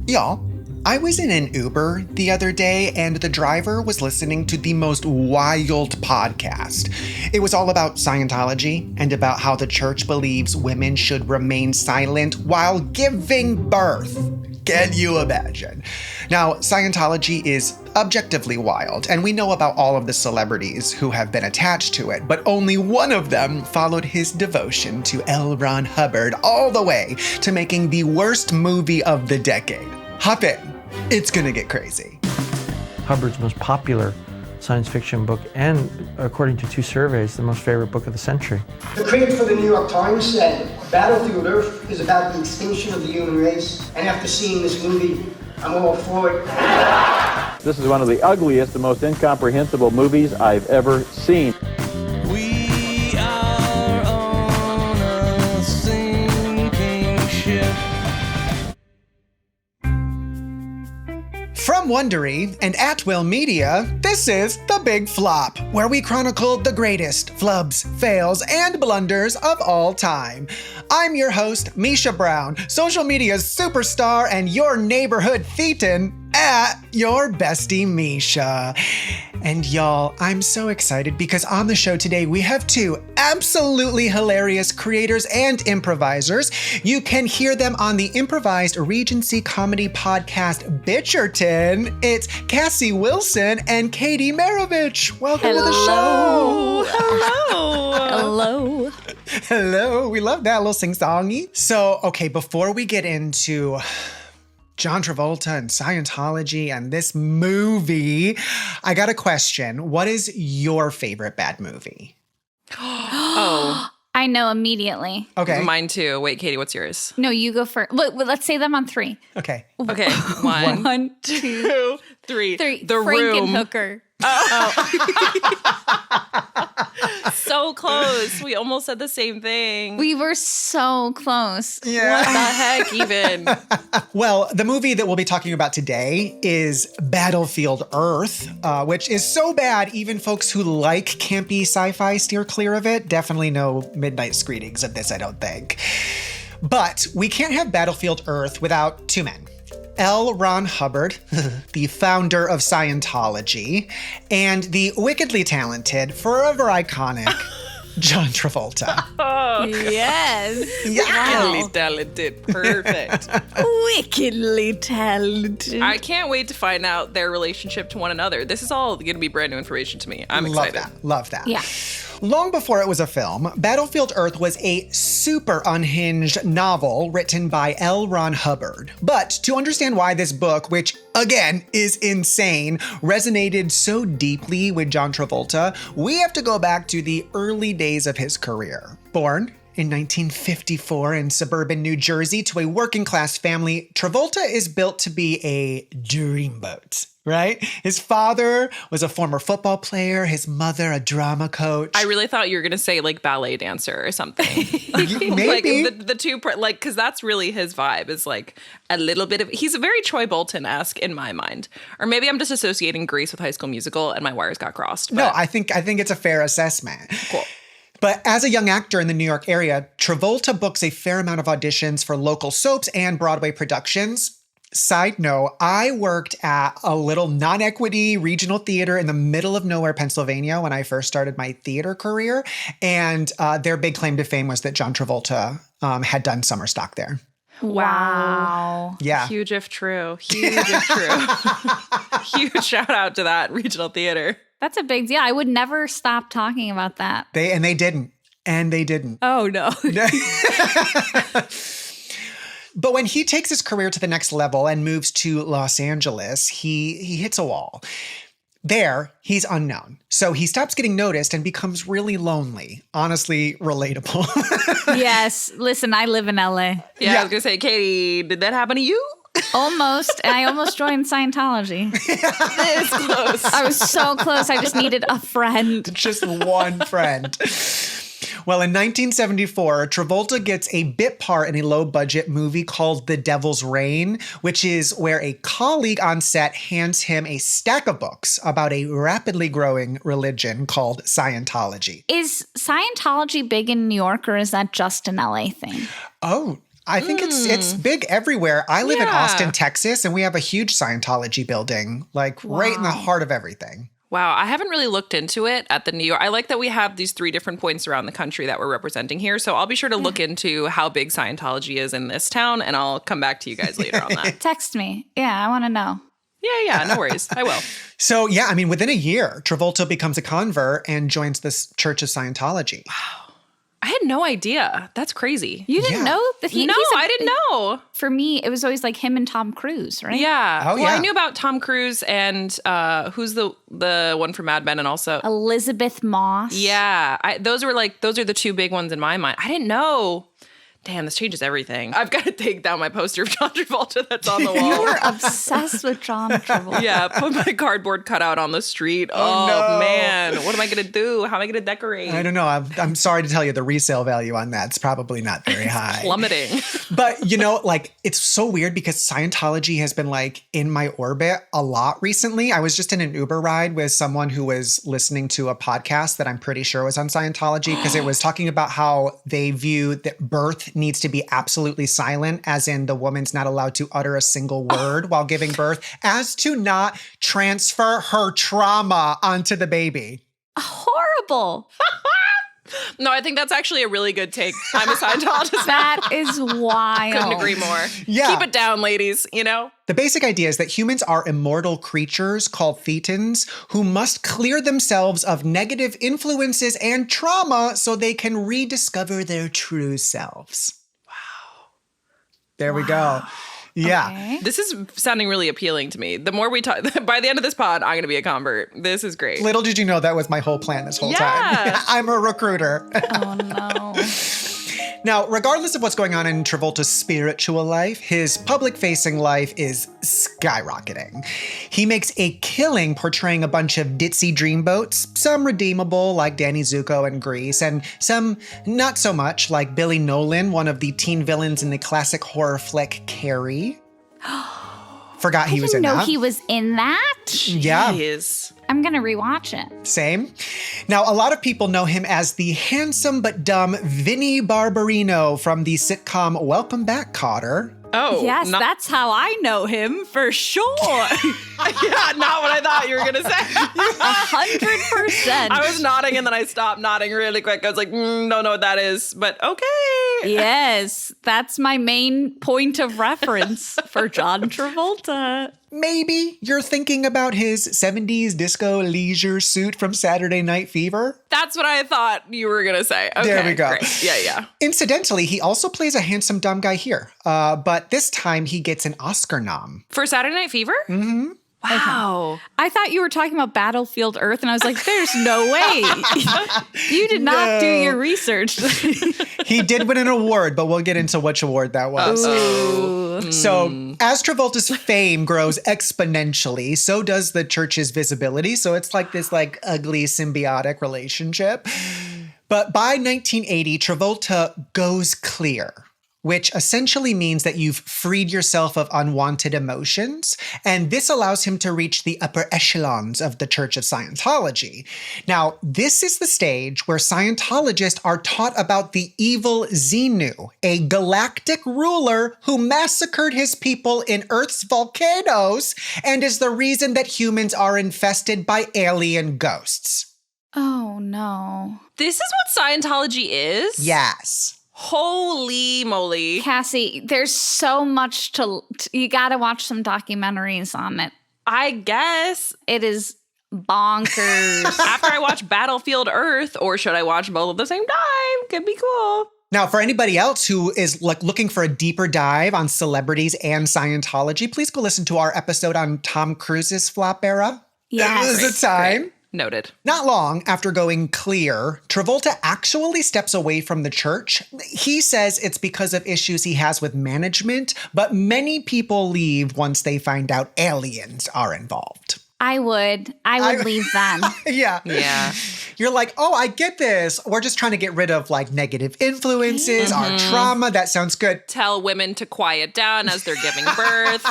Y'all, I was in an Uber the other day and the driver was listening to the most wild podcast. It was all about Scientology and about how the church believes women should remain silent while giving birth. Can you imagine? Now, Scientology is objectively wild, and we know about all of the celebrities who have been attached to it, but only one of them followed his devotion to L. Ron Hubbard all the way to making the worst movie of the decade. Hop in. It's gonna get crazy. Hubbard's most popular science fiction book, and according to 2 surveys, the most favorite book of the century. The critic for the New York Times said, Battlefield Earth is about the extinction of the human race, and after seeing this movie, I'm all for it. This is one of the ugliest and most incomprehensible movies I've ever seen. We are on a sinking ship. From Wondery and At Will Media, this is The Big Flop, where we chronicle the greatest flubs, fails, and blunders of all time. I'm your host, Misha Brown, social media's superstar and your neighborhood thetan at your bestie Misha. And y'all, I'm so excited because on the show today, we have 2 absolutely hilarious creators and improvisers. You can hear them on the improvised Regency comedy podcast, Bitcherton. It's Cassie Willson and Katie Marovitch. Welcome to the show. Hello. Hello. We love that little sing-songy. So, okay, before we get into John Travolta and Scientology and this movie, I got a question. What is your favorite bad movie? Oh. I know immediately. Okay. Mine too. Wait, Katie, what's yours? No, you go first. Look, let's say them on 3. Okay. Okay. 1, 1, 2, 3. 3. The Room. Frankenhooker. So close. We almost said the same thing. We were so close. Yeah. What the heck even? Well, the movie that we'll be talking about today is Battlefield Earth, which is so bad even folks who like campy sci-fi steer clear of it. Definitely no midnight screenings of this, I don't think. But we can't have Battlefield Earth without 2 men. L. Ron Hubbard, the founder of Scientology, and the wickedly talented, forever iconic, John Travolta. Oh, Yes. wickedly talented. Perfect. Wickedly talented. I can't wait to find out their relationship to one another. This is all going to be brand new information to me. I'm excited. Love that. Yeah. Long before it was a film, Battlefield Earth was a super unhinged novel written by L. Ron Hubbard. But to understand why this book, which again is insane, resonated so deeply with John Travolta, we have to go back to the early days of his career. Born in 1954 in suburban New Jersey to a working class family, Travolta is built to be a dreamboat. Right? His father was a former football player, his mother a drama coach. I really thought you were going to say like ballet dancer or something. Maybe. Like the two, like, because that's really his vibe is like a little bit of, he's very Troy Bolton-esque in my mind. Or maybe I'm just associating Grease with High School Musical and my wires got crossed. No, I think it's a fair assessment. Cool. But as a young actor in the New York area, Travolta books a fair amount of auditions for local soaps and Broadway productions. Side note, I worked at a little non-equity regional theater in the middle of nowhere, Pennsylvania, when I first started my theater career. And their big claim to fame was that John Travolta had done summer stock there. Wow. Yeah. Huge if true. Huge if true. Huge shout out to that regional theater. That's a big deal. I would never stop talking about that. They didn't. And they didn't. Oh, no. But when he takes his career to the next level and moves to Los Angeles, he hits a wall. There, he's unknown. So he stops getting noticed and becomes really lonely. Honestly, relatable. Yes. Listen, I live in LA. Yeah, I was going to say, Katie, did that happen to you? Almost. And I almost joined Scientology. This close. I was so close. I just needed a friend. Just one friend. Well, in 1974, Travolta gets a bit part in a low-budget movie called The Devil's Reign, which is where a colleague on set hands him a stack of books about a rapidly growing religion called Scientology. Is Scientology big in New York or is that just an LA thing? Oh, I think it's big everywhere. I live in Yeah. Austin, Texas, and we have a huge Scientology building, like right in the heart of everything. Wow, I haven't really looked into it at the New York. I like that we have these 3 different points around the country that we're representing here. So I'll be sure to look into how big Scientology is in this town, and I'll come back to you guys later on that. Text me. Yeah, I want to know. Yeah, no worries. I will. So yeah, I mean, within a year, Travolta becomes a convert and joins this Church of Scientology. I had no idea. That's crazy. You didn't Yeah. know that No, I didn't know. For me, it was always like him and Tom Cruise, right? Yeah. Oh, Well, yeah. I knew about Tom Cruise and who's the one from Mad Men, and also Elizabeth Moss. yeah. Those are the 2 big ones in my mind. I didn't know. Damn, this changes everything. I've got to take down my poster of John Travolta that's on the wall. You were obsessed with John Travolta. Yeah, put my cardboard cutout on the street. Oh, no. Man, what am I gonna do? How am I gonna decorate? I don't know. I'm sorry to tell you, the resale value on that's probably not very high. Plummeting. But, like, it's so weird because Scientology has been, like, in my orbit a lot recently. I was just in an Uber ride with someone who was listening to a podcast that I'm pretty sure was on Scientology because it was talking about how they view that birth needs to be absolutely silent, as in the woman's not allowed to utter a single word while giving birth, as to not transfer her trauma onto the baby. Horrible. No, I think that's actually a really good take. I'm a Scientologist. That is wild. Couldn't agree more. Yeah. Keep it down, ladies, The basic idea is that humans are immortal creatures called thetans who must clear themselves of negative influences and trauma so they can rediscover their true selves. Wow. There we go. Yeah. Okay. This is sounding really appealing to me. The more we talk, by the end of this pod, I'm going to be a convert. This is great. Little did you know that was my whole plan this whole Yeah. time. I'm a recruiter. Oh, no. Now, regardless of what's going on in Travolta's spiritual life, his public-facing life is skyrocketing. He makes a killing portraying a bunch of ditzy dreamboats, some redeemable like Danny Zuko and Grease, and some not so much like Billy Nolan, one of the teen villains in the classic horror flick Carrie. Forgot he was in I didn't know that. he was in that. Yeah. Jeez. I'm going to rewatch it. Same. Now, a lot of people know him as the handsome but dumb Vinnie Barbarino from the sitcom Welcome Back, Kotter. Oh, Yes, that's how I know him for sure. yeah, not what I thought you were going to say. 100%. I was nodding and then I stopped nodding really quick. I was like, don't know what that is, but okay. Yes, that's my main point of reference for John Travolta. Maybe you're thinking about his 70s disco leisure suit from Saturday Night Fever? That's what I thought you were going to say. Okay, There we go. Great. Yeah. Incidentally, he also plays a handsome dumb guy here, but this time he gets an Oscar nom. For Saturday Night Fever? Mm-hmm. Wow. I thought you were talking about Battlefield Earth, and I was like, there's no way. You did not do your research. He did win an award, but we'll get into which award that was. So, as Travolta's fame grows exponentially, so does the church's visibility. So it's like this ugly symbiotic relationship. But by 1980, Travolta goes clear, which essentially means that you've freed yourself of unwanted emotions, and this allows him to reach the upper echelons of the Church of Scientology. Now, this is the stage where Scientologists are taught about the evil Xenu, a galactic ruler who massacred his people in Earth's volcanoes and is the reason that humans are infested by alien ghosts. Oh, no. This is what Scientology is? Yes. Holy moly. Cassie, there's so much you got to watch some documentaries on it. I guess. It is bonkers. After I watch Battlefield Earth, or should I watch both at the same time? Could be cool. Now, for anybody else who is looking for a deeper dive on celebrities and Scientology, please go listen to our episode on Tom Cruise's flop era. Yes. It was the time. Noted. Not long after going clear, Travolta actually steps away from the church. He says it's because of issues he has with management, but many people leave once they find out aliens are involved. I would leave then. Yeah. Yeah. You're like, oh, I get this. We're just trying to get rid of like negative influences, our trauma. That sounds good. Tell women to quiet down as they're giving birth.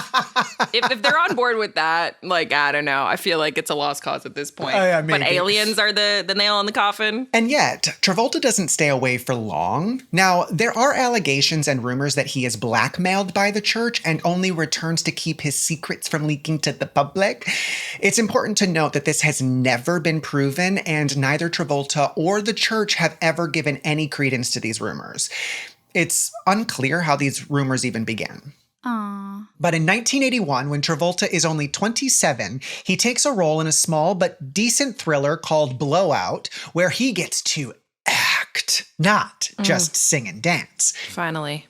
if they're on board with that, like, I don't know. I feel like it's a lost cause at this point. Yeah, but maybe. aliens are the nail in the coffin. And yet, Travolta doesn't stay away for long. Now, there are allegations and rumors that he is blackmailed by the church and only returns to keep his secrets from leaking to the public. It's important to note that this has never been proven, and neither Travolta or the church have ever given any credence to these rumors. It's unclear how these rumors even began. Aww. But in 1981, when Travolta is only 27, he takes a role in a small but decent thriller called Blowout, where he gets to act, not just sing and dance. Finally.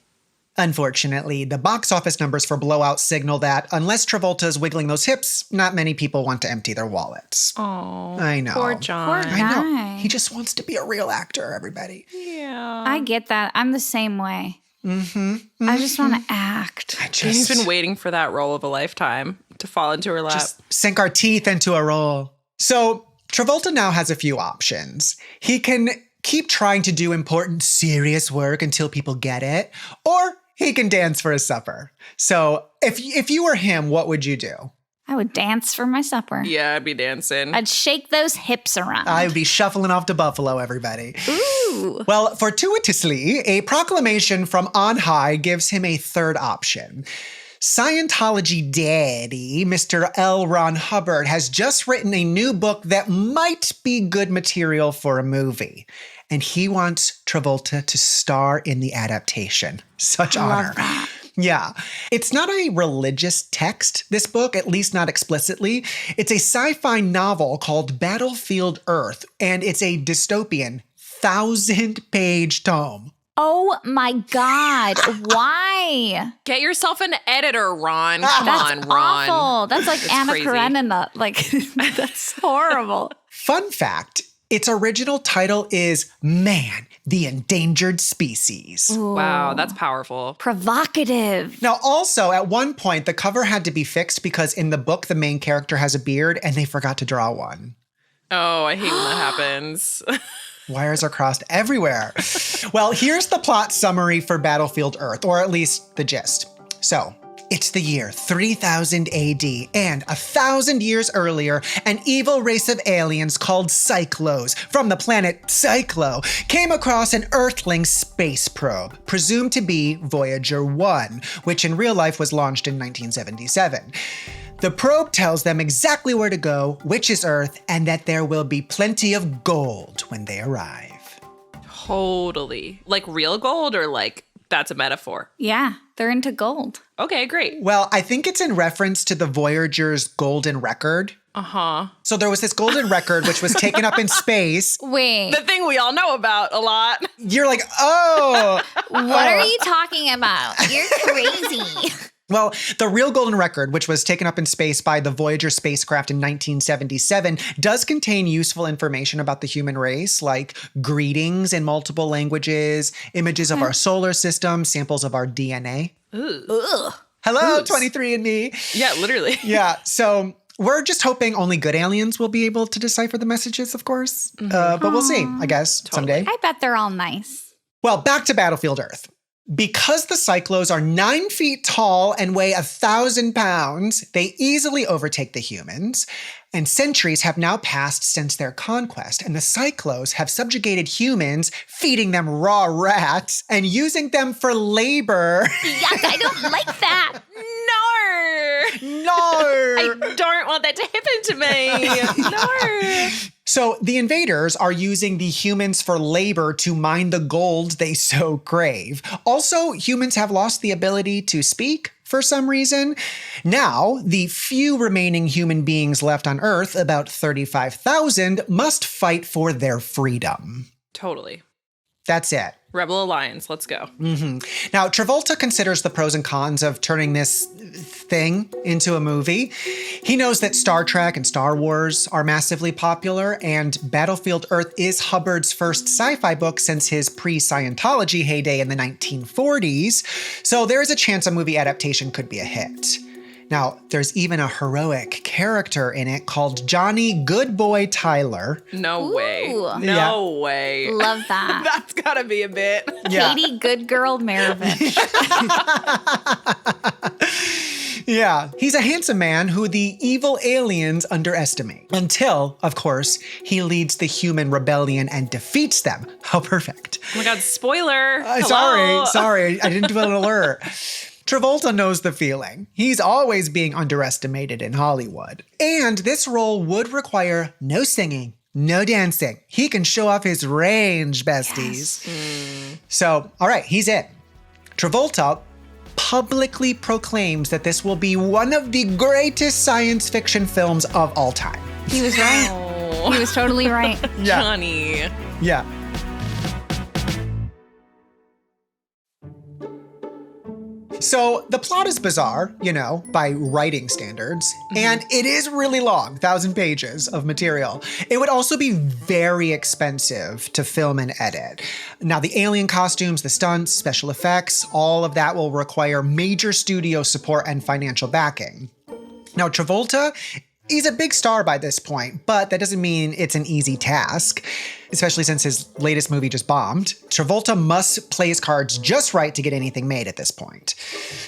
Unfortunately, the box office numbers for Blowout signal that unless Travolta's wiggling those hips, not many people want to empty their wallets. Oh, I know. poor John. Poor I know. guy. He just wants to be a real actor, everybody. Yeah. I get that. I'm the same way. I just want to act. He's been waiting for that role of a lifetime to fall into her lap. Just sink our teeth into a role. So Travolta now has a few options. He can keep trying to do important, serious work until people get it, or he can dance for his supper. So if you were him, what would you do? I would dance for my supper. Yeah, I'd be dancing. I'd shake those hips around. I would be shuffling off to Buffalo, everybody. Ooh. Well, fortuitously, a proclamation from on high gives him a third option. Scientology daddy, Mr. L. Ron Hubbard, has just written a new book that might be good material for a movie. And he wants Travolta to star in the adaptation. Such honor. Love that. Yeah. It's not a religious text, this book, at least not explicitly. It's a sci-fi novel called Battlefield Earth, and it's a dystopian 1,000-page tome. Oh my God. Why? Get yourself an editor, Ron. Come on, That's Ron. awful. That's like Anna crazy. Karenina. Like, that's horrible. Fun fact, its original title is Man, the Endangered Species. Wow, that's powerful. Provocative. Now, also, at one point, the cover had to be fixed because in the book, the main character has a beard and they forgot to draw one. Oh, I hate when that happens. Wires are crossed everywhere. Well, here's the plot summary for Battlefield Earth, or at least the gist. So, it's the year 3000 AD, and 1,000 years earlier, an evil race of aliens called Cyclos from the planet Cyclo came across an Earthling space probe, presumed to be Voyager 1, which in real life was launched in 1977. The probe tells them exactly where to go, which is Earth, and that there will be plenty of gold when they arrive. Totally. Like real gold or like that's a metaphor? Yeah, they're into gold. Okay, great. Well, I think it's in reference to the Voyager's golden record. Uh-huh. So there was this golden record which was taken up in space. Wait, The thing we all know about a lot. You're like, oh. what are you talking about? You're crazy. Well, the real golden record, which was taken up in space by the Voyager spacecraft in 1977, does contain useful information about the human race, like greetings in multiple languages, images of our solar system, samples of our DNA. Ooh. Hello, Oops. 23andMe. Yeah, literally. Yeah, so we're just hoping only good aliens will be able to decipher the messages, of course. But we'll see, I guess, someday. I bet they're all nice. Well, back to Battlefield Earth. Because the Cyclos are 9 feet tall and weigh 1,000 pounds, they easily overtake the humans. And centuries have now passed since their conquest, and the Cyclos have subjugated humans, feeding them raw rats and using them for labor. Yuck, I don't like that. No! I don't want that to happen to me. No. So the invaders are using the humans for labor to mine the gold they so crave. Also, humans have lost the ability to speak for some reason. Now, the few remaining human beings left on Earth, about 35,000, must fight for their freedom. Totally. That's it. Rebel Alliance, let's go. Now, Travolta considers the pros and cons of turning this thing into a movie. He knows that Star Trek and Star Wars are massively popular, and Battlefield Earth is Hubbard's first sci-fi book since his pre-Scientology heyday in the 1940s, so there is a chance a movie adaptation could be a hit. Now, there's even a heroic character in it called Johnny Goodboy Tyler. No way. Ooh. No way. Love that. That's gotta be a bit. Yeah. Katie Good Girl Marovitch. Yeah, he's a handsome man who the evil aliens underestimate. Until, of course, he leads the human rebellion and defeats them. How perfect. Oh my God, spoiler. Hello. Sorry, I didn't do an alert. Travolta knows the feeling. He's always being underestimated in Hollywood. And this role would require no singing, no dancing. He can show off his range, besties. Yes. So, all right, he's in. Travolta publicly proclaims that this will be one of the greatest science fiction films of all time. He was right. Oh. He was totally right. Yeah. Johnny. Yeah. So the plot is bizarre, by writing standards, and it is really long, 1,000 pages of material. It would also be very expensive to film and edit. Now, the alien costumes, the stunts, special effects, all of that will require major studio support and financial backing. Now, Travolta, he's a big star by this point, but that doesn't mean it's an easy task, especially since his latest movie just bombed. Travolta must play his cards just right to get anything made at this point.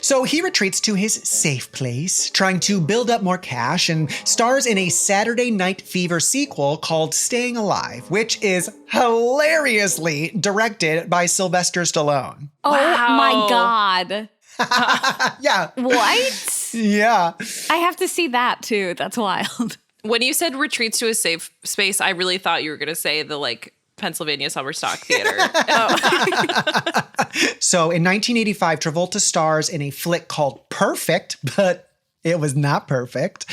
So he retreats to his safe place, trying to build up more cash, and stars in a Saturday Night Fever sequel called Staying Alive, which is hilariously directed by Sylvester Stallone. Oh Wow. my God. Yeah. What? Yeah. I have to see that too. That's wild. When you said retreats to a safe space, I really thought you were going to say the Pennsylvania Summer Stock Theater. So in 1985, Travolta stars in a flick called Perfect, but it was not perfect.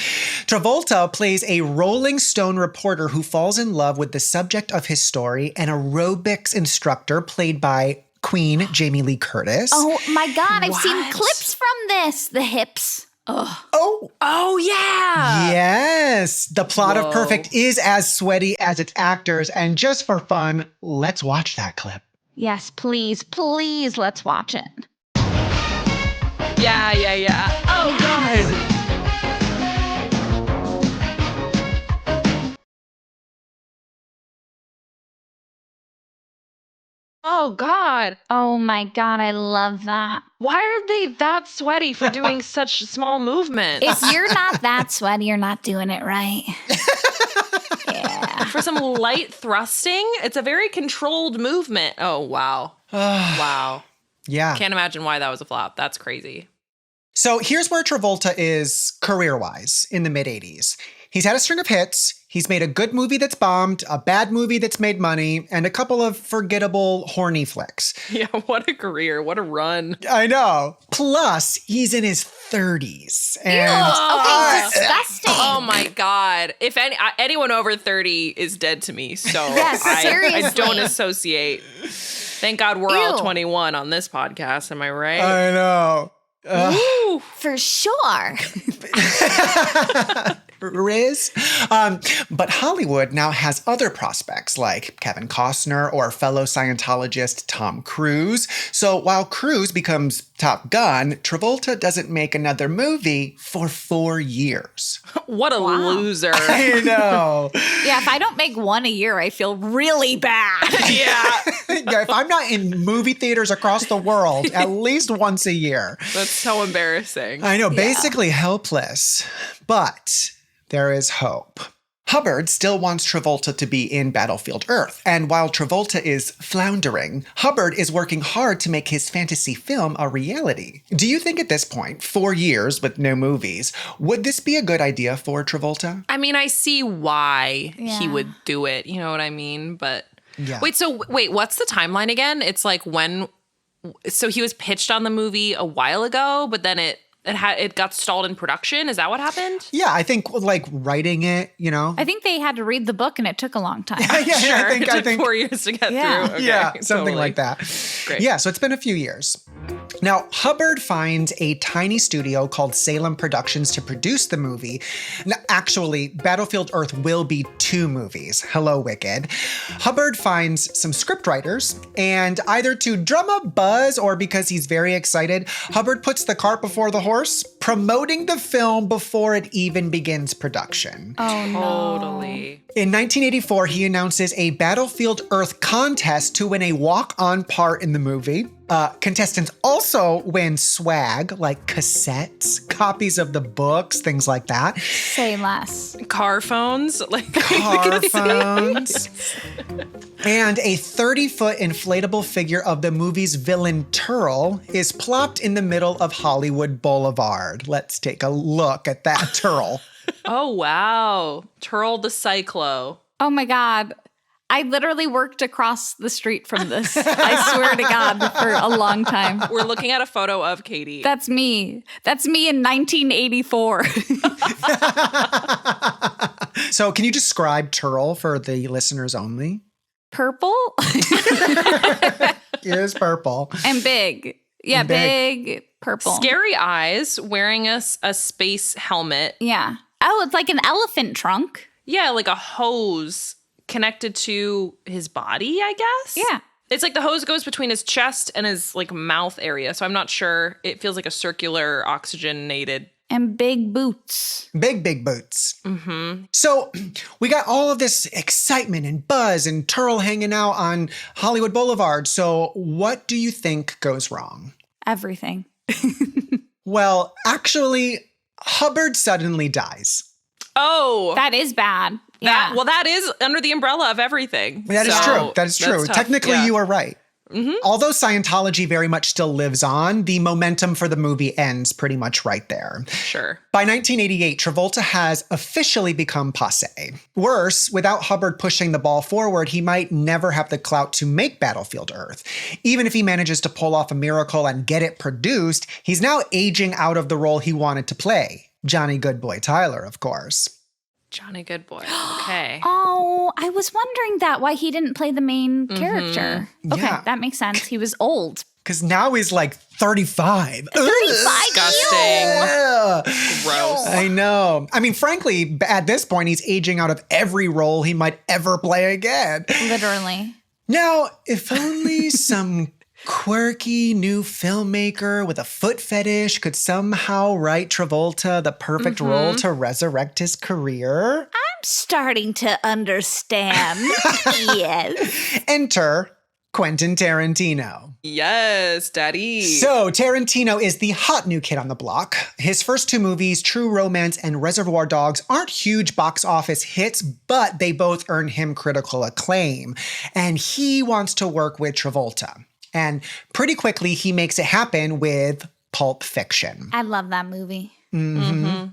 Travolta plays a Rolling Stone reporter who falls in love with the subject of his story, an aerobics instructor played by Queen Jamie Lee Curtis. Oh my God. I've seen What? clips from this. The hips. Oh, Oh, yeah. yes. The plot of Whoa. Perfect is as sweaty as its actors. And just for fun, let's watch that clip. Yes, please, please, let's watch it. Yeah. Oh, God. Oh, God. Oh my God, I love that. Why are they that sweaty for doing such small movements? If you're not that sweaty, you're not doing it right. Yeah. For some light thrusting, it's a very controlled movement. Oh, wow. Wow. Yeah. Can't imagine why that was a flop. That's crazy. So here's where Travolta is career-wise in the mid-'80s. He's had a string of hits. He's made a good movie that's bombed, a bad movie that's made money, and a couple of forgettable, horny flicks. Yeah, what a career. What a run. I know. Plus, he's in his 30s. And Okay, disgusting. Oh my God. If anyone over 30 is dead to me, so Yes, I seriously. don't associate. Thank God we're all 21 on this podcast. Am I right? I know. Woo. For sure. Riz. But Hollywood now has other prospects like Kevin Costner or fellow Scientologist Tom Cruise. So while Cruise becomes Top Gun, Travolta doesn't make another movie for 4 years. What a loser. I know. Yeah, if I don't make one a year, I feel really bad. Yeah. Yeah, if I'm not in movie theaters across the world at least once a year. That's so embarrassing. I know, basically helpless. But there is hope. Hubbard still wants Travolta to be in Battlefield Earth, and while Travolta is floundering, Hubbard is working hard to make his fantasy film a reality. Do you think at this point, 4 years with no movies, would this be a good idea for Travolta? I mean, I see why he Yeah. would do it. You know what I mean? But Yeah. what's the timeline again? It's like so he was pitched on the movie a while ago, but then it got stalled in production. Is that what happened? Yeah, I think writing it, I think they had to read the book and it took a long time. Yeah, Sure. I It took think 4 years to get Yeah. through. Okay, yeah, something totally. like that. Great. Yeah, so it's been a few years. Now, Hubbard finds a tiny studio called Salem Productions to produce the movie. Now, actually, Battlefield Earth will be 2 movies. Hello, Wicked. Hubbard finds some scriptwriters, and either to drum up buzz or because he's very excited, Hubbard puts the cart before the horse, promoting the film before it even begins production. Oh, no. Totally. In 1984, he announces a Battlefield Earth contest to win a walk-on part in the movie. Contestants also win swag, like cassettes, copies of the books, things like that. Say less. Car phones. Like Car phones. And a 30-foot inflatable figure of the movie's villain Turl is plopped in the middle of Hollywood Boulevard. Let's take a look at that Turl. Oh, wow. Turl the Cyclo. Oh my God. I literally worked across the street from this. I swear to God, for a long time. We're looking at a photo of Katie. That's me. That's me in 1984. So can you describe Turl for the listeners only? Purple It is purple. and big. Yeah, big purple. Scary eyes, wearing a space helmet. Yeah. Oh, it's like an elephant trunk. Yeah, like a hose connected to his body, I guess. Yeah. It's like the hose goes between his chest and his like mouth area. So I'm not sure. It feels like a circular oxygenated. And big boots. Big boots. Mm-hmm. So we got all of this excitement and buzz and Turl hanging out on Hollywood Boulevard. So what do you think goes wrong? Everything. Well, actually, Hubbard suddenly dies. Oh, That is bad. Yeah. that is under the umbrella of everything. That is So, true. That is true. that's tough. Technically, Yeah. you are right. Although Scientology very much still lives on, the momentum for the movie ends pretty much right there. Sure. By 1988, Travolta has officially become passé. Worse, without Hubbard pushing the ball forward, he might never have the clout to make Battlefield Earth. Even if he manages to pull off a miracle and get it produced, he's now aging out of the role he wanted to play. Johnny Goodboy Tyler, of course. Johnny Goodboy. Okay. Oh, I was wondering why he didn't play the main character. Okay, Yeah. that makes sense. He was old. Because now he's like 35. 35? Disgusting. Ugh. Gross. I know. I mean, frankly, at this point, he's aging out of every role he might ever play again. Literally. Now, if only some quirky new filmmaker with a foot fetish could somehow write Travolta the perfect role to resurrect his career. I'm starting to understand. Yes. Enter Quentin Tarantino. Yes, daddy. So, Tarantino is the hot new kid on the block. His first 2 movies, True Romance and Reservoir Dogs, aren't huge box office hits, but they both earn him critical acclaim. And he wants to work with Travolta. And pretty quickly, he makes it happen with Pulp Fiction. I love that movie.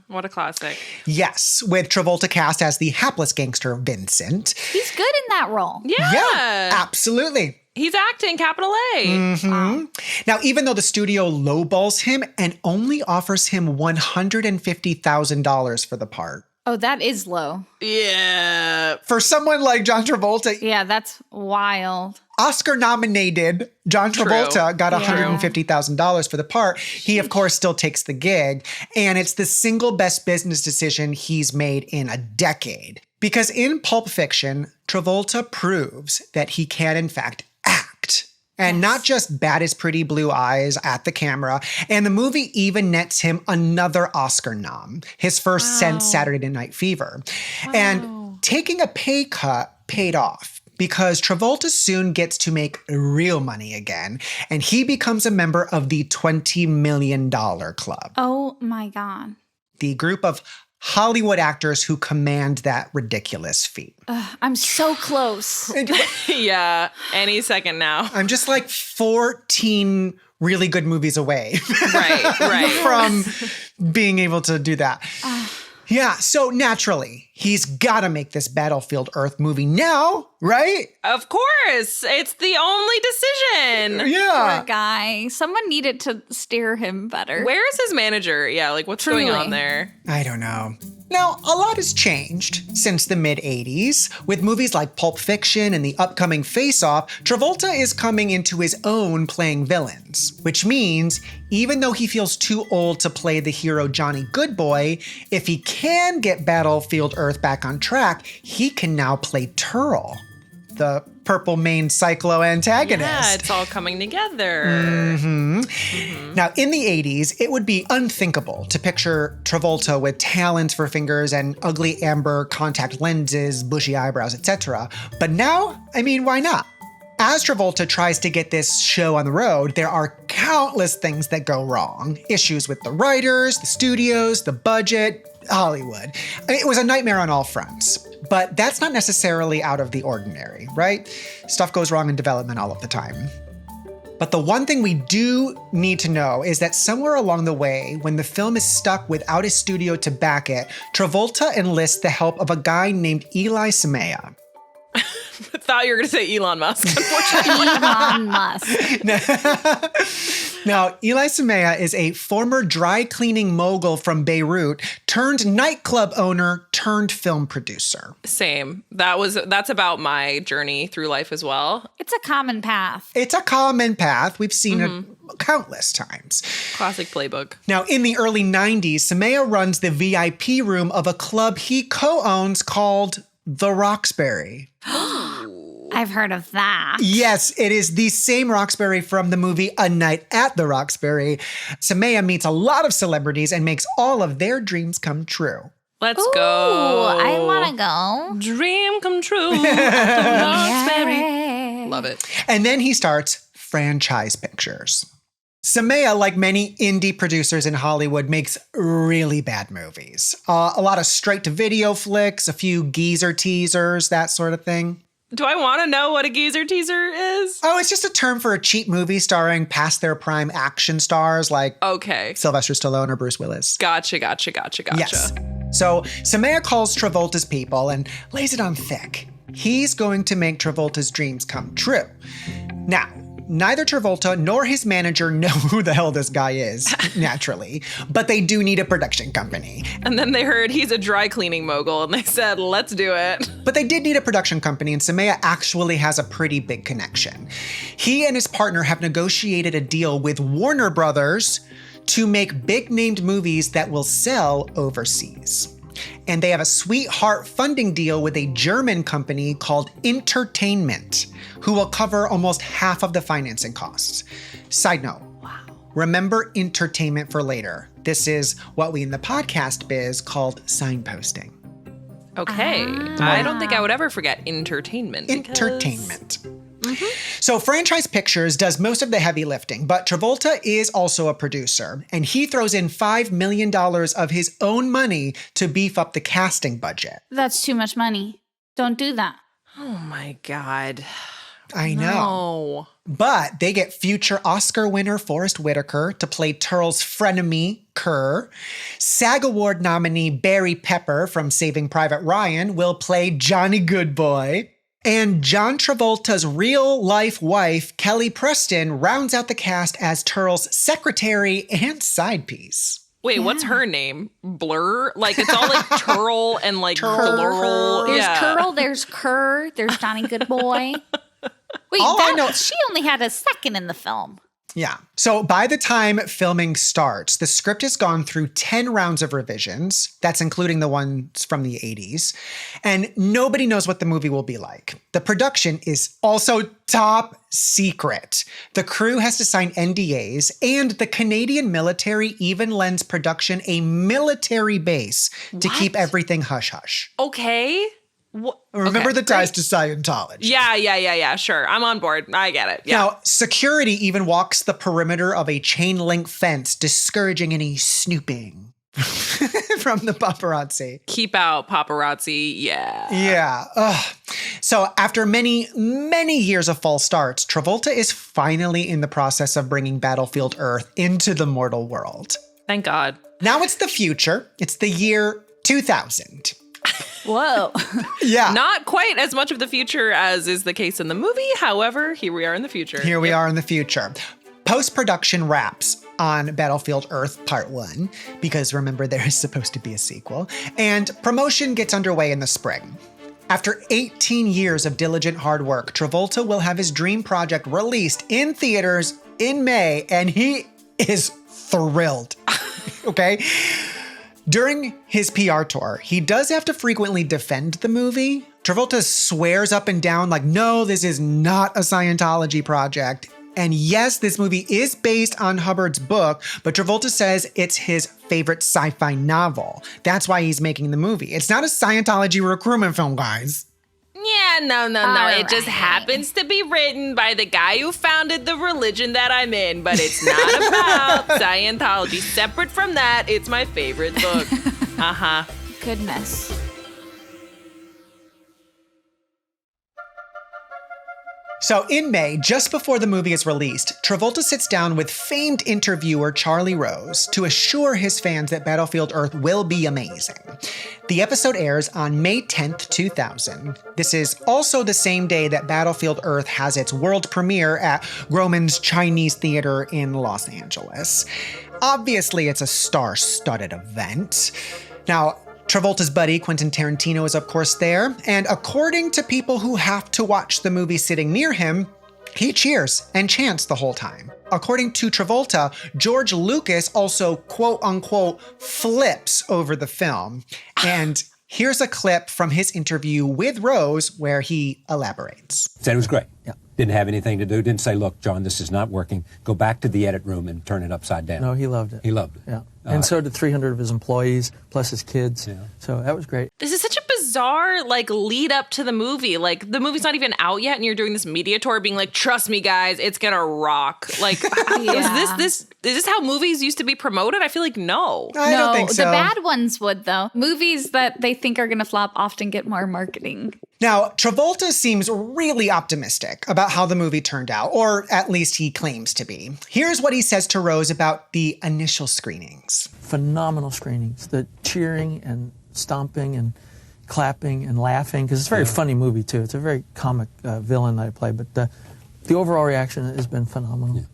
What a classic. Yes, with Travolta cast as the hapless gangster Vincent. He's good in that role. Yeah. Absolutely. He's acting, capital A. Mm-hmm. Now, even though the studio lowballs him and only offers him $150,000 for the part. Oh, that is low. Yeah. For someone like John Travolta, Yeah, that's wild. Oscar-nominated John Travolta got $150,000 for the part. He, of course, still takes the gig. And it's the single best business decision he's made in a decade. Because in Pulp Fiction, Travolta proves that he can, in fact, act. And not just bat his pretty blue eyes at the camera. And the movie even nets him another Oscar nom, his first since Saturday Night Fever. And taking a pay cut paid off because Travolta soon gets to make real money again. And he becomes a member of the $20 Million Club, Oh my God. the group of Hollywood actors who command that ridiculous feat. I'm so close. Yeah. Any second now. I'm just like 14 really good movies away Right. from being able to do that. Yeah, so naturally, he's got to make this Battlefield Earth movie now, right? Of course. It's the only decision. Yeah. Poor guy. Someone needed to steer him better. Where's his manager? Yeah, like what's going Truly. on there? I don't know. Now, a lot has changed since the mid-'80s. With movies like Pulp Fiction and the upcoming Face Off, Travolta is coming into his own playing villains, which means even though he feels too old to play the hero Johnny Goodboy, if he can get Battlefield Earth back on track, he can now play Turl, the purple mane cyclo antagonist. Yeah, it's all coming together. Now, in the 80s, it would be unthinkable to picture Travolta with talons for fingers and ugly amber contact lenses, bushy eyebrows, etc. But now, I mean, why not? As Travolta tries to get this show on the road, there are countless things that go wrong. Issues with the writers, the studios, the budget, Hollywood. I mean, it was a nightmare on all fronts. But that's not necessarily out of the ordinary, right? Stuff goes wrong in development all of the time. But the one thing we do need to know is that somewhere along the way, when the film is stuck without a studio to back it, Travolta enlists the help of a guy named Eli Samea. I thought you were going to say Elon Musk, unfortunately. Elon Musk. Now, Eli Samea is a former dry cleaning mogul from Beirut turned nightclub owner turned film producer. Same. That's about my journey through life as well. It's a common path. It's a common path. We've seen it countless times. Classic playbook. Now, in the early 90s, Samea runs the VIP room of a club he co-owns called The Roxbury. I've heard of that. Yes, it is the same Roxbury from the movie A Night at the Roxbury. Samea meets a lot of celebrities and makes all of their dreams come true. Let's Ooh, go. I want to go. Dream come true at the Roxbury. Love it. And then he starts franchise pictures. Samea, like many indie producers in Hollywood, makes really bad movies. A lot of straight-to-video flicks, a few geezer teasers, that sort of thing. Do I want to know what a geezer teaser is? Oh, it's just a term for a cheap movie starring past their prime action stars like Okay. Sylvester Stallone or Bruce Willis. Gotcha. Yes. So Samea calls Travolta's people and lays it on thick. He's going to make Travolta's dreams come true. Now, neither Travolta nor his manager know who the hell this guy is, naturally, but they do need a production company. And then they heard he's a dry cleaning mogul and they said, let's do it. But they did need a production company, and Samea actually has a pretty big connection. He and his partner have negotiated a deal with Warner Brothers to make big-named movies that will sell overseas. And they have a sweetheart funding deal with a German company called Entertainment, who will cover almost half of the financing costs. Side note, remember entertainment for later. This is what we in the podcast biz called signposting. Okay. I don't think I would ever forget entertainment. Entertainment. So Franchise Pictures does most of the heavy lifting, but Travolta is also a producer, and he throws in $5 million of his own money to beef up the casting budget. That's too much money. Don't do that. Oh my God. I know. No. But they get future Oscar winner Forrest Whitaker to play Turl's frenemy, Kerr. SAG Award nominee Barry Pepper from Saving Private Ryan will play Johnny Goodboy. And John Travolta's real-life wife, Kelly Preston, rounds out the cast as Turl's secretary and side piece. Wait, what's her name? Blur? Like, it's all like Turl and like Plural. There's Yeah. Turl, there's Kerr, there's Johnny Goodboy. Wait, All I know- she only had a second in the film. Yeah. So by the time filming starts, the script has gone through 10 rounds of revisions. That's including the ones from the 80s. And nobody knows what the movie will be like. The production is also top secret. The crew has to sign NDAs, and the Canadian military even lends production a military base to keep everything hush-hush. Okay. Remember the ties great. to Scientology. Yeah. Sure. I'm on board. I get it. Yeah. Now, security even walks the perimeter of a chain link fence, discouraging any snooping from the paparazzi. Keep out paparazzi. Yeah. Yeah. Ugh. So after many, many years of false starts, Travolta is finally in the process of bringing Battlefield Earth into the mortal world. Thank God. Now it's the future. It's the year 2000. Whoa. Yeah. Not quite as much of the future as is the case in the movie. However, here we are in the future. Here we are in the future. Post-production wraps. on Battlefield Earth Part 1, because remember, there is supposed to be a sequel, and promotion gets underway in the spring. After 18 years of diligent hard work, Travolta will have his dream project released in theaters in May, and he is thrilled. Okay? During his PR tour, he does have to frequently defend the movie. Travolta swears up and down like, no, this is not a Scientology project. And yes, this movie is based on Hubbard's book, but Travolta says it's his favorite sci-fi novel. That's why he's making the movie. It's not a Scientology recruitment film, guys. Yeah, no. It just happens to be written by the guy who founded the religion that I'm in, but it's not about Scientology. Separate from that, it's my favorite book. Uh-huh. Goodness. So in May, just before the movie is released, Travolta sits down with famed interviewer Charlie Rose to assure his fans that Battlefield Earth will be amazing. The episode airs on May 10th, 2000. This is also the same day that Battlefield Earth has its world premiere at Grauman's Chinese Theater in Los Angeles. Obviously, it's a star-studded event. Now, Travolta's buddy, Quentin Tarantino, is of course there, and according to people who have to watch the movie sitting near him, he cheers and chants the whole time. According to Travolta, George Lucas also quote-unquote flips over the film. And here's a clip from his interview with Rose where he elaborates. Said it was great. Yeah. Didn't have anything to do. Didn't say, look, John, this is not working. Go back to the edit room and turn it upside down. No, he loved it. He loved it. Yeah. And so did 300 of his employees, plus his kids. Yeah. So that was great. This is such a bizarre, lead up to the movie. Like, the movie's not even out yet, and you're doing this media tour being like, trust me, guys, it's gonna rock. Like, is this how movies used to be promoted? I feel like no. I don't think so. The bad ones would, though. Movies that they think are gonna flop often get more marketing. Now, Travolta seems really optimistic about how the movie turned out, or at least he claims to be. Here's what he says to Rose about the initial screenings. Phenomenal screenings. The cheering and stomping and clapping and laughing, because it's a very funny movie, too. It's a very comic villain that I play, but the overall reaction has been phenomenal. Yeah.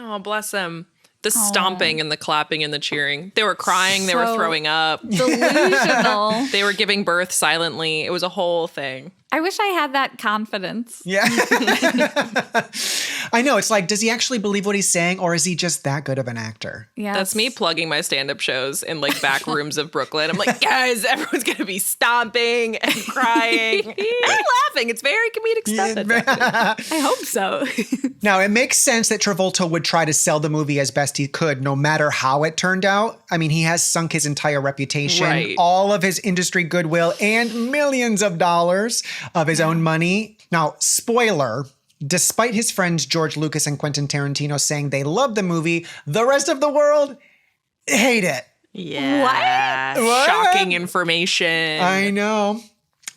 Oh, bless them. The stomping and the clapping and the cheering. They were crying. They were throwing up. Delusional. They were giving birth silently. It was a whole thing. I wish I had that confidence. Yeah. I know. It's like, does he actually believe what he's saying, or is he just that good of an actor? Yeah, That's me plugging my stand-up shows in back rooms of Brooklyn. I'm like, guys, everyone's going to be stomping and crying and laughing. It's very comedic stuff. I hope so. Now, it makes sense that Travolta would try to sell the movie as best he could, no matter how it turned out. I mean, he has sunk his entire reputation, all of his industry goodwill, and millions of dollars of his own money. Now, spoiler, despite his friends George Lucas and Quentin Tarantino saying they love the movie, the rest of the world hate it. Yeah. What? Shocking information. I know.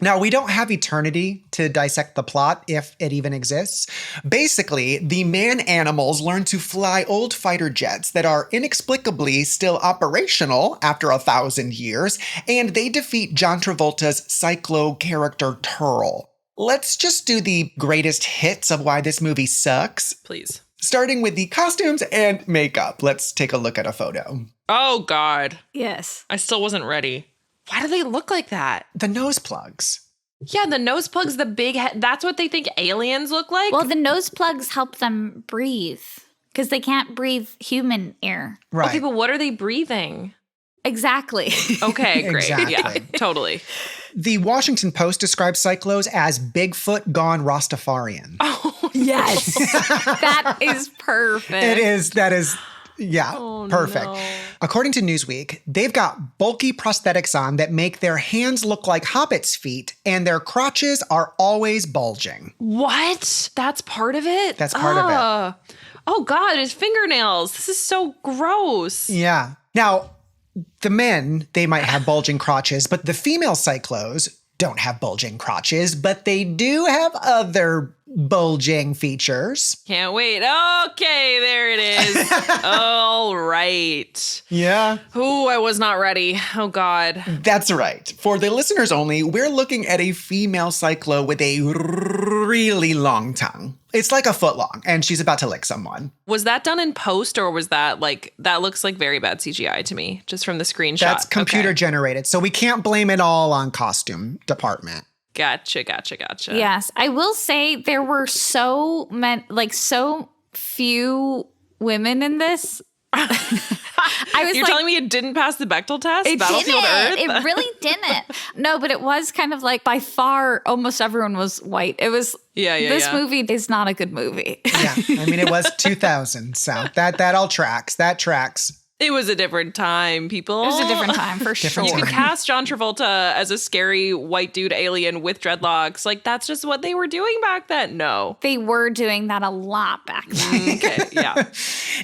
Now, we don't have eternity to dissect the plot, if it even exists. Basically, the man-animals learn to fly old fighter jets that are inexplicably still operational after 1,000 years, and they defeat John Travolta's Cyclo character Turl. Let's just do the greatest hits of why this movie sucks. Please. Starting with the costumes and makeup. Let's take a look at a photo. Oh, God. Yes. I still wasn't ready. Why do they look like that? The nose plugs. Yeah, the nose plugs, the big head. That's what they think aliens look like? Well, the nose plugs help them breathe because they can't breathe human air. Right. Okay, but what are they breathing? Exactly. Okay, great. Exactly. Yeah, totally. The Washington Post describes Cyclos as Bigfoot gone Rastafarian. Oh, yes. That is perfect. It is. That is. Yeah, perfect. No. According to Newsweek, they've got bulky prosthetics on that make their hands look like hobbits' feet, and their crotches are always bulging. What? That's part of it? That's part of it. Oh, God, his fingernails. This is so gross. Yeah. Now, the men, they might have bulging crotches, but the female Cyclos don't have bulging crotches, but they do have other bulging features. Can't wait. Okay, there it is. All right. Yeah. Ooh, I was not ready. Oh, God. That's right. For the listeners only, we're looking at a female cyclo with a really long tongue. It's like a foot long, and she's about to lick someone. Was that done in post, or was that that looks like very bad CGI to me, just from the screenshot? That's computer generated, so we can't blame it all on costume department. Gotcha. Yes, I will say there were so few women in this. You're telling me it didn't pass the Bechdel test? It Battlefield Earth? It really didn't. No, but it was kind of like by far almost everyone was white. It was this movie is not a good movie. Yeah, I mean it was 2000, so that all tracks. That tracks. It was a different time, people. It was a different time for sure. You could cast John Travolta as a scary white dude alien with dreadlocks. Like, that's just what they were doing back then. No. They were doing that a lot back then. Okay, yeah.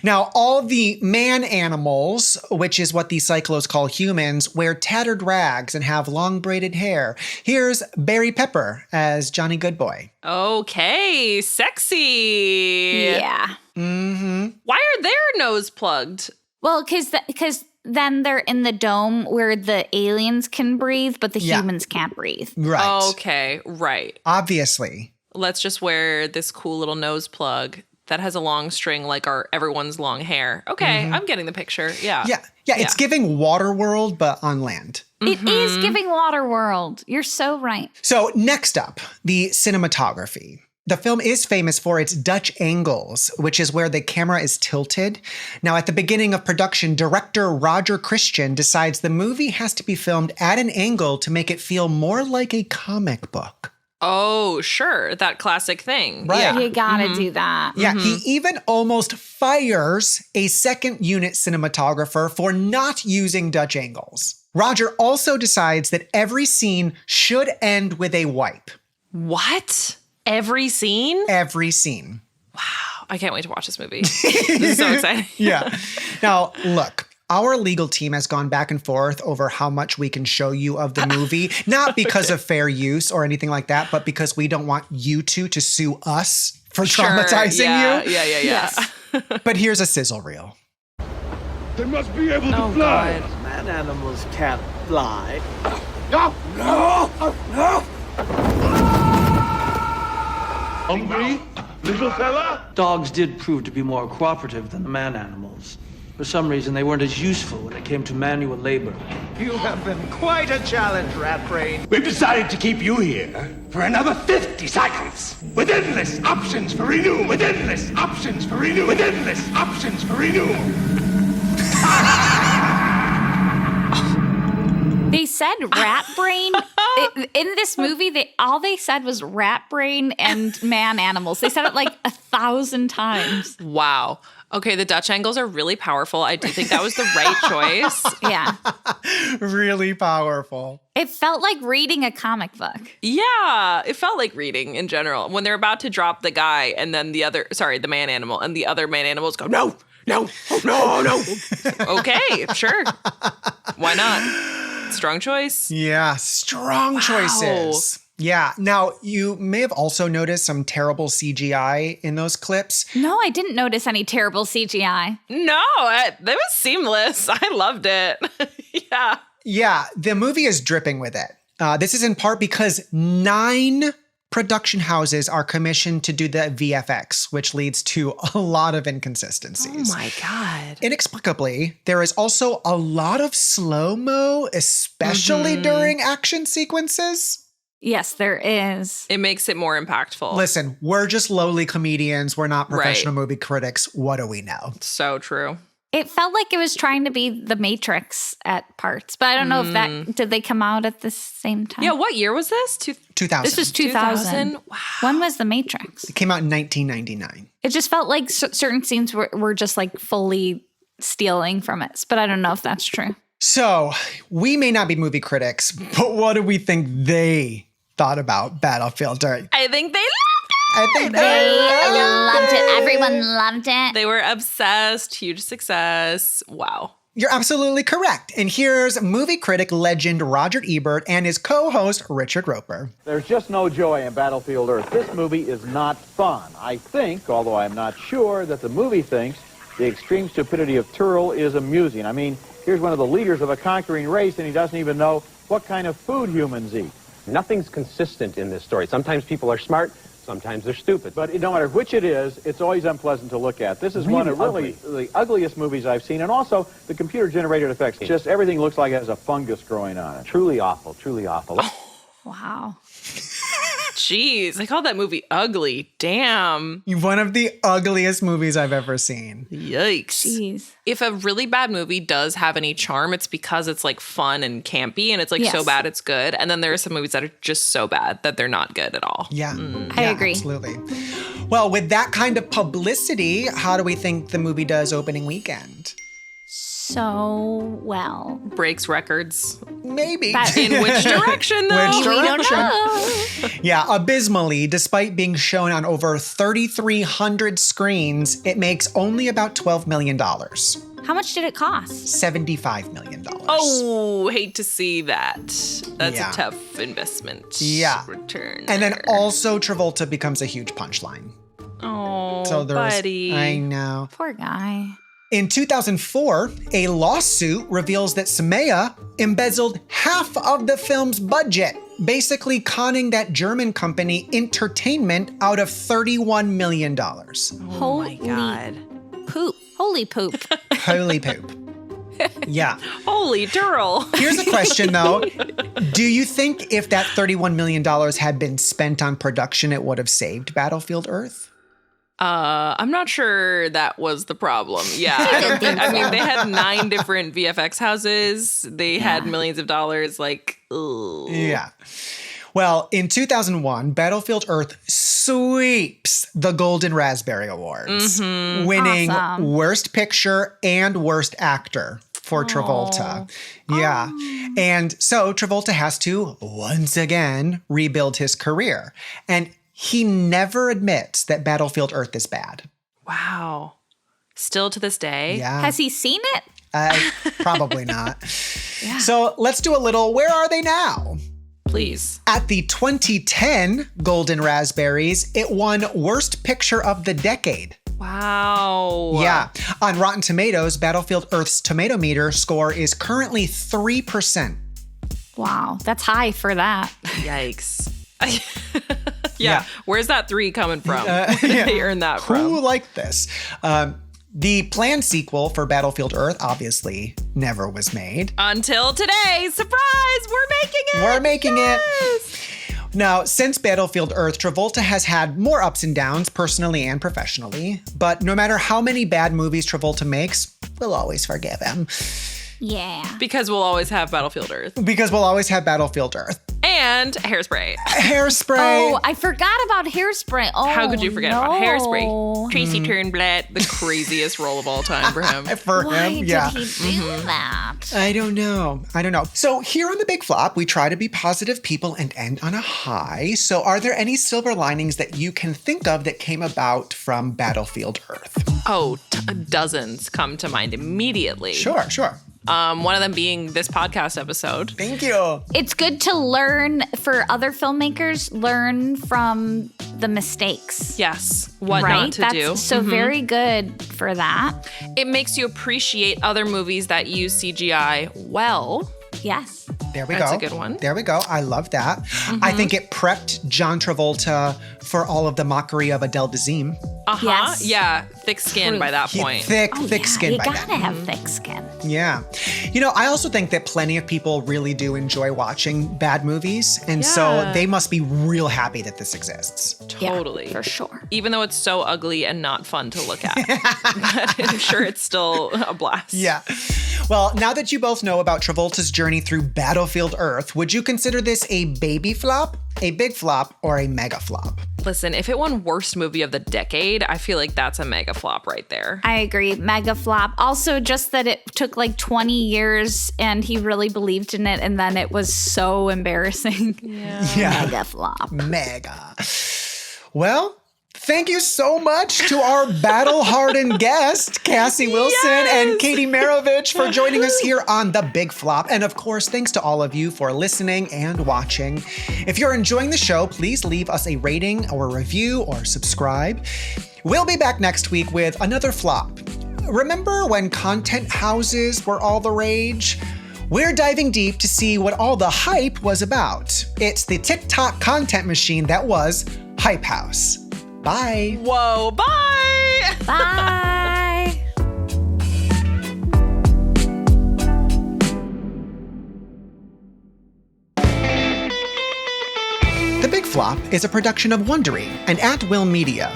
Now, all the man animals, which is what these cyclos call humans, wear tattered rags and have long braided hair. Here's Barry Pepper as Johnny Goodboy. Okay, sexy. Yeah. Mm-hmm. Why are their nose plugged? Well, because then they're in the dome where the aliens can breathe, but the humans can't breathe. Right. Okay, right. Obviously. Let's just wear this cool little nose plug that has a long string like everyone's long hair. Okay, I'm getting the picture. Yeah. Yeah, it's giving Waterworld, but on land. It is giving Waterworld. You're so right. So next up, the cinematography. The film is famous for its Dutch angles, which is where the camera is tilted. Now, at the beginning of production, director Roger Christian decides the movie has to be filmed at an angle to make it feel more like a comic book. Oh, sure. That classic thing. Right. Yeah. You gotta do that. Yeah, he even almost fires a second unit cinematographer for not using Dutch angles. Roger also decides that every scene should end with a wipe. What? Every scene? Every scene. Wow. I can't wait to watch this movie. This is so exciting. Yeah. Now, look, our legal team has gone back and forth over how much we can show you of the movie, not because of fair use or anything like that, but because we don't want you two to sue us for traumatizing you. Yeah. Yes. But here's a sizzle reel. They must be able to fly. God. Man animals can't fly. No! Hungry, little fella? Dogs did prove to be more cooperative than the man animals. For some reason, they weren't as useful when it came to manual labor. You have been quite a challenge, Rat Brain. We've decided to keep you here for another 50 cycles. With endless options for renewal. With endless options for renewal. With endless options for renewal. They said rat brain. In this movie, all they said was rat brain and man animals. They said it like 1,000 times. Wow. Okay, the Dutch angles are really powerful. I do think that was the right choice. Yeah. Really powerful. It felt like reading a comic book. Yeah, it felt like reading in general. When they're about to drop the guy and then the man animal, and the other man animals go, no. Okay, sure. Why not? Strong choice. Yeah, strong choices. Yeah. Now, you may have also noticed some terrible CGI in those clips. No, I didn't notice any terrible CGI. No, that was seamless. I loved it. Yeah. Yeah, the movie is dripping with it. This is in part because 9 production houses are commissioned to do the VFX, which leads to a lot of inconsistencies. Oh my God. Inexplicably, there is also a lot of slow-mo, especially during action sequences. Yes, there is. It makes it more impactful. Listen, we're just lowly comedians. We're not professional movie critics. What do we know? So true. It felt like it was trying to be The Matrix at parts, but I don't know if did they come out at the same time? Yeah, what year was this? 2000. This was 2000. Wow. When was The Matrix? It came out in 1999. It just felt like certain scenes were just like fully stealing from it, but I don't know if that's true. So, we may not be movie critics, but what do we think they thought about Battlefield Earth? I think they I think they loved it. Everyone loved it. They were obsessed. Huge success. Wow. You're absolutely correct. And here's movie critic legend Roger Ebert and his co-host Richard Roper. There's just no joy in Battlefield Earth. This movie is not fun. I think, although I'm not sure, that the movie thinks the extreme stupidity of Turl is amusing. I mean, here's one of the leaders of a conquering race, and he doesn't even know what kind of food humans eat. Nothing's consistent in this story. Sometimes people are smart, sometimes they're stupid. But no matter which it is, it's always unpleasant to look at. This is one of the ugliest movies I've seen, and also the computer-generated effects. Just everything looks like it has a fungus growing on it. Truly awful, truly awful. Wow. Jeez, I called that movie ugly. Damn. One of the ugliest movies I've ever seen. Yikes. Jeez. If a really bad movie does have any charm, it's because it's like fun and campy and it's like so bad it's good. And then there are some movies that are just so bad that they're not good at all. Yeah. I agree. Absolutely. Well, with that kind of publicity, how do we think the movie does opening weekend? So well. Breaks records. Maybe. In which direction, though? Which We don't direction? know. Yeah, abysmally, despite being shown on over 3,300 screens, it makes only about $12 million. How much did it cost? $75 million. Oh, hate to see that. That's Yeah. a tough investment. Yeah. Return. And then there. also Travolta becomes a huge punchline. Oh, So there's, buddy. I know. Poor guy. In 2004, a lawsuit reveals that Samaya embezzled half of the film's budget, basically conning that German company Entertainment out of $31 million. Holy God. poop. Holy poop. Holy poop. Yeah. Holy turtle. Here's a question, though. Do you think if that $31 million had been spent on production, it would have saved Battlefield Earth? I'm not sure that was the problem. Yeah. I mean, they had 9 different VFX houses. They had millions of dollars. Like, ugh. Yeah. Well, in 2001, Battlefield Earth sweeps the Golden Raspberry Awards, winning Awesome. Worst Picture and Worst Actor for Travolta. Yeah. And so Travolta has to, once again, rebuild his career. And he never admits that Battlefield Earth is bad. Wow. Still to this day. Yeah. Has he seen it? Probably not. So let's do a little, where are they now? Please. At the 2010 Golden Raspberries, it won Worst Picture of the Decade. Wow. Yeah. On Rotten Tomatoes, Battlefield Earth's tomato meter score is currently 3%. Wow. That's high for that. Yikes. Yeah. Where's that 3 coming from? They earned that from. Who liked this? The planned sequel for Battlefield Earth obviously never was made. Until today. Surprise! We're making it! We're making Yes! it. Now, since Battlefield Earth, Travolta has had more ups and downs, personally and professionally. But no matter how many bad movies Travolta makes, we'll always forgive him. Yeah. Because we'll always have Battlefield Earth. Because we'll always have Battlefield Earth. And Hairspray. Hairspray. Oh, I forgot about Hairspray. Oh, How could you forget about no. Hairspray? Tracy Turnblad, the craziest role of all time for him. For Why him, yeah. did he do that? I don't know. So here on The Big Flop, we try to be positive people and end on a high. So are there any silver linings that you can think of that came about from Battlefield Earth? Oh, dozens come to mind immediately. Sure. One of them being this podcast episode. Thank you. It's good to learn for other filmmakers, learn from the mistakes. Yes. What right? not to That's do. So very good for that. It makes you appreciate other movies that use CGI well. Yes. There we go. That's a good one. There we go. I love that. I think it prepped John Travolta for all of the mockery of Adele Dazeem. Uh-huh. Yes. Yeah. Thick skin by that point. Thick skin you by gotta then. have thick skin. Yeah. I also think that plenty of people really do enjoy watching bad movies. And so they must be real happy that this exists. Totally. Yeah, for sure. Even though it's so ugly and not fun to look at. But I'm sure it's still a blast. Yeah. Well, now that you both know about Travolta's journey through Battlefield Earth, would you consider this a baby flop, a big flop, or a mega flop? Listen, if it won worst movie of the decade, I feel like that's a mega flop right there. I agree. Mega flop. Also, just that it took like 20 years and he really believed in it, and then it was so embarrassing. Yeah. Mega flop. Mega. Well, Thank you so much to our battle-hardened guest, Cassie Willson and Katie Marovitch, for joining us here on The Big Flop. And of course, thanks to all of you for listening and watching. If you're enjoying the show, please leave us a rating or a review or subscribe. We'll be back next week with another flop. Remember when content houses were all the rage? We're diving deep to see what all the hype was about. It's the TikTok content machine that was Hype House. Bye. Whoa, bye. Bye. The Big Flop is a production of Wondery and At Will Media.